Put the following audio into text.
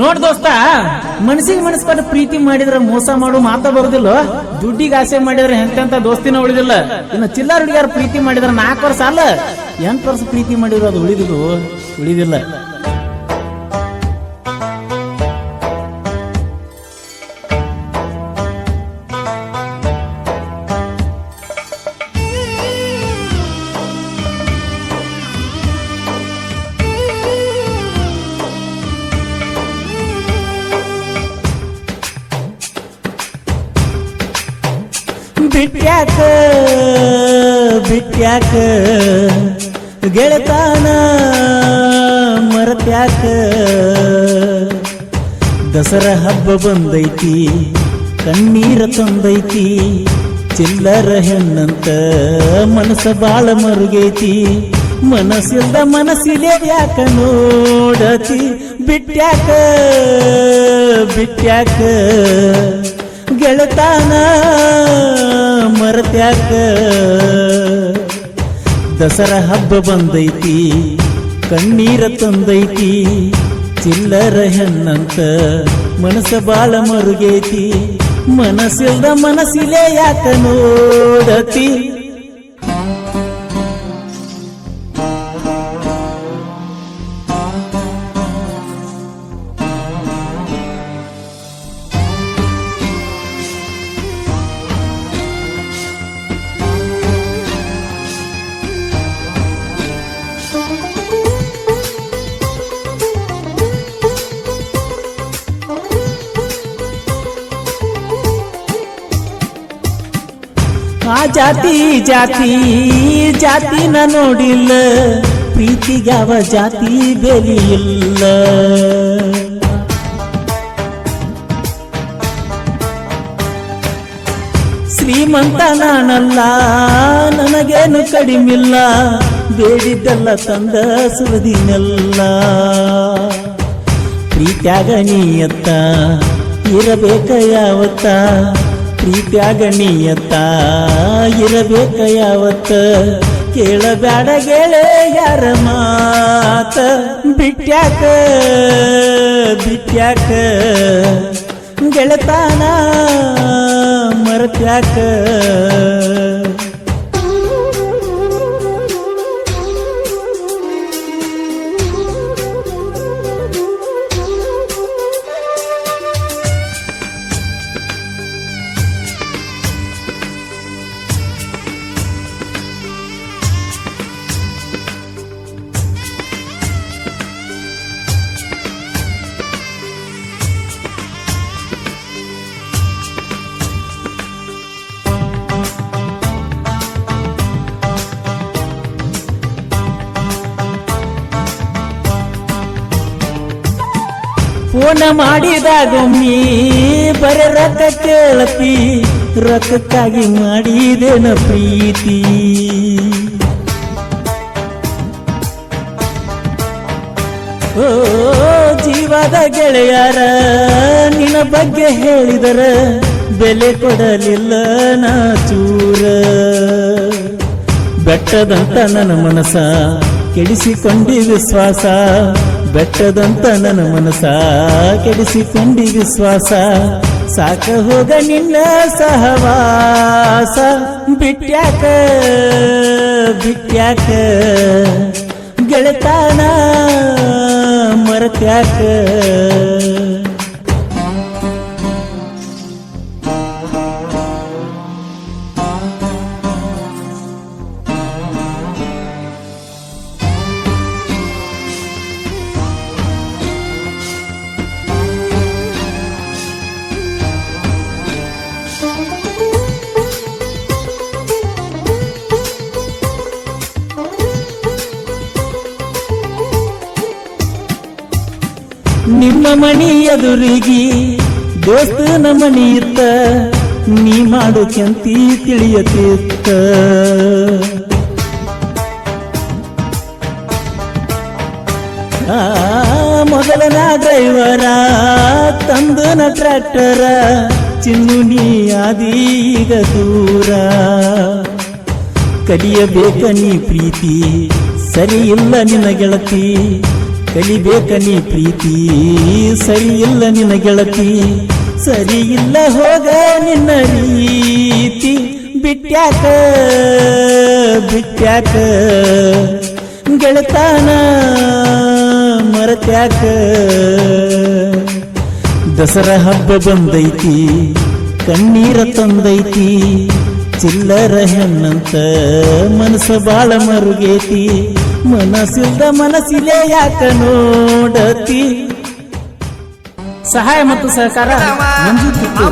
ನೋಡ್ ದೋಸ್ತ, ಮನಸ್ಸಿಗೆ ಮನಸ್ಸು ಕೊಟ್ಟು ಪ್ರೀತಿ ಮಾಡಿದ್ರೆ ಮೋಸ ಮಾಡು ಮಾತಾ ಬರುದಿಲ್ಲ. ದುಡ್ಡಿಗೆ ಆಸೆ ಮಾಡಿದ್ರೆ ಎಂತೆಂತ ದೋಸ್ತಿನ ಉಳಿದಿಲ್ಲ. ಇನ್ನು ಚಿಲ್ಲರ್ ಹುಡುಗಿಯಾರ ಪ್ರೀತಿ ಮಾಡಿದ್ರೆ 4 ವರ್ಷ ಅಲ್ಲ 8 ವರ್ಷ ಪ್ರೀತಿ ಮಾಡಿದ್ರು ಅದು ಉಳಿದಿಲ್ಲ. ಬಿಟ್ಯಾಕ ಗೆಳತಾನ ಮರತ್ಯಾಕ, ದಸರಾ ಹಬ್ಬ ಬಂದೈತಿ ಕಣ್ಣೀರ ತಂದೈತಿ, ಚಿಲ್ಲರ ಹೆಣ್ಣಂತ ಮನಸ್ಸ ಬಾಳ ಮರುಗೈತಿ, ಮನಸ್ಸಿಲ್ದ ಮನಸ್ಸಿಲೆ ಯಾಕ ನೋಡತಿ, ಬಿಟ್ಯಾಕ ಗೆಳತಾನ ಮರತ್ಯಾಕ, ದಸರಾ ಹಬ್ಬ ಬಂದೈತಿ ಕಣ್ಣೀರ ತಂದೈತಿ, ಚಿಲ್ಲರ ಹೆಣ್ಣಂತ ಮನಸ್ಸ ಬಾಳ ಮರುಗೈತಿ, ಮನಸ್ಸಿಲ್ದ ಮನಸ್ಸಿಲೆ ಯಾಕ ನೋಡತಿ. ಆ ಜಾತಿನ ನೋಡಿಲ್ಲ, ಪ್ರೀತಿಗ್ಯಾವ ಜಾತಿ ಬೆಲೆಯಿಲ್ಲ, ಶ್ರೀಮಂತ ನಾನಲ್ಲ ನನಗೇನು ಕಡಿಮಿಲ್ಲ, ಬೇಡಿದ್ದೆಲ್ಲ ತಂದ ಸುರದಿನೆಲ್ಲ, ಪ್ರೀತ್ಯಾಗ ನೀಯತ್ತ ಇರಬೇಕ ಯಾವತ್ತ, ಪ್ರೀತ್ಯಾಗ ನೀಯತ್ತ ಇರಬೇಕ ಯಾವತ್ತ, ಕೇಳಬ್ಯಾಡ ಗೆಳೆಯರ ಮಾತ, ಬಿಟ್ಯಾಕ ಗೆಳತಾನ ಮರತ್ಯಾಕ. ಫೋನ ಮಾಡಿದಾಗೊಮ್ಮಿ ಬರೆ ರೊಕ್ಕ ಕೇಳತಿ, ರೊಕ್ಕಕ್ಕಾಗಿ ಮಾಡಿದೇನ ಪ್ರೀತಿ, ಓ ಜೀವದ ಗೆಳೆಯರ ನಿನ್ನ ಬಗ್ಗೆ ಹೇಳಿದರ ಬೆಲೆ ಕೊಡಲಿಲ್ಲ ನಾ ಚೂರ, ಬೆಟ್ಟದಂತ ನನ್ನ ಮನಸ ಕೆಡಿಸಿಕೊಂಡಿ ವಿಶ್ವಾಸ, ಬೆಟ್ಟದಂತ ನನ್ನ ಮನಸ ಕೆಡಿಸಿಕೊಂಡಿ ವಿಶ್ವಾಸ, ಸಾಕ ಹೋಗ ನಿನ್ನ ಸಹವಾಸ, ಬಿಟ್ಯಾಕ ಗೆಳತಾನ ಮರತ್ಯಾಕ. ನಿಮ್ಮ ಮನಿ ಎದುರಿಗಿ ದೋಸ್ತನ ಮನಿ ಇತ್ತ, ನೀ ಮಾಡು ಕೆಂತಿ ತಿಳಿಯತಿತ್ತ, ಮೊದಲನ ಡ್ರೈವರ ತಂದನ ಟ್ರ್ಯಾಕ್ಟರ, ಚಿನ್ನು ನೀ ಆದೀಗ ದೂರ, ಕಲಿಯಬೇಕ ನೀ ಪ್ರೀತಿ ಸರಿ ಇಲ್ಲ ನಿನ್ನ ಗೆಳತಿ, ಕಲಿಬೇಕ ನೀ ಪ್ರೀತಿ ಸರಿ ಇಲ್ಲ ನಿನ್ನ ಗೆಳತಿ ಸರಿ ಇಲ್ಲ ಹೋಗ ನಿನ್ನ ರೀತಿ ಬಿಟ್ಯಾಕ ಬಿಟ್ಯಾಕ ಗೆಳತಾನ ಮರತ್ಯಾಕ ದಸರಾ ಹಬ್ಬ ಬಂದೈತಿ ಕಣ್ಣೀರ ತಂದೈತಿ ಚಿಲ್ಲರ ಹೆಣ್ಣಂತ ಮನಸ್ಸ ಬಾಳ ಮರುಗೇತಿ ಮನಸ್ಸಿಲ್ದ ಮನಸ್ಸಿಲೆ ಯಾಕ ನೋಡತಿ. ಸಹಾಯ ಮತ್ತು ಸಹಕಾರ ಮಂಜು ಕಿತ್ತು.